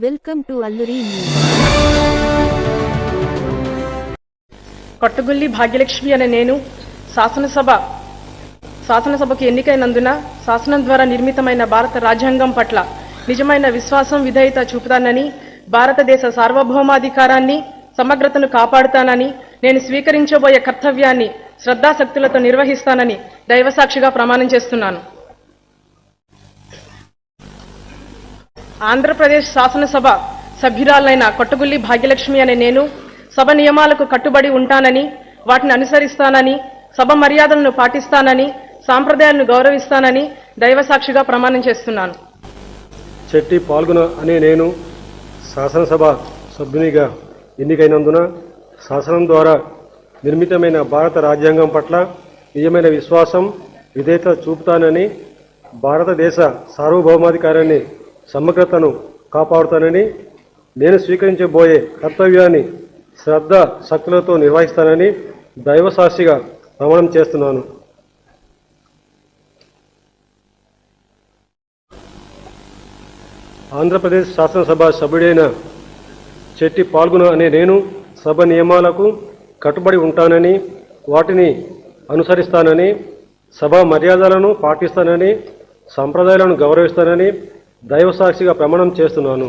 Welcome to Alluri news. Kottagulli Bhagyalakshmi అనే నేను శాసనసభకు ఎన్నికైనందున శాసనం ద్వారా నిర్మితమైన భారత రాజ్యాంగం పట్ల నిజమైన విశ్వాసం విధేయత చూపుతానని, భారతదేశ సార్వభౌమాధికారాన్ని సమగ్రతను కాపాడుతానని, నేను స్వీకరించబోయే కర్తవ్యాన్ని శ్రద్ధాశక్తులతో నిర్వహిస్తానని దైవసాక్షిగా ప్రమాణం చేస్తున్నాను. ఆంధ్రప్రదేశ్ శాసనసభ సభ్యురాలైన కొట్టగుల్లి భాగ్యలక్ష్మి అనే నేను సభ నియమాలకు కట్టుబడి ఉంటానని, వాటిని అనుసరిస్తానని, సభ మర్యాదలను పాటిస్తానని, సాంప్రదాయాలను గౌరవిస్తానని దైవసాక్షిగా ప్రమాణం చేస్తున్నాను. చెట్టి పాల్గొన అనే నేను శాసనసభ సభ్యునిగా ఎన్నికైనందున శాసనం ద్వారా నిర్మితమైన భారత రాజ్యాంగం పట్ల నిజమైన విశ్వాసం విధేయత చూపుతానని, భారతదేశ సార్వభౌమాధికారాన్ని సమగ్రతను కాపాడుతానని, నేను స్వీకరించబోయే కర్తవ్యాన్ని శ్రద్ధ శక్తులతో నిర్వహిస్తానని దైవసాక్షిగా ప్రమాణం చేస్తున్నాను. ఆంధ్రప్రదేశ్ శాసనసభ సభ్యుడైన చెట్టి పాల్గొన అనే నేను సభ నియమాలకు కట్టుబడి ఉంటానని, వాటిని అనుసరిస్తానని, సభ మర్యాదలను పాటిస్తానని, సంప్రదాయాలను గౌరవిస్తానని దైవసాక్షిగా ప్రమాణం చేస్తున్నాను.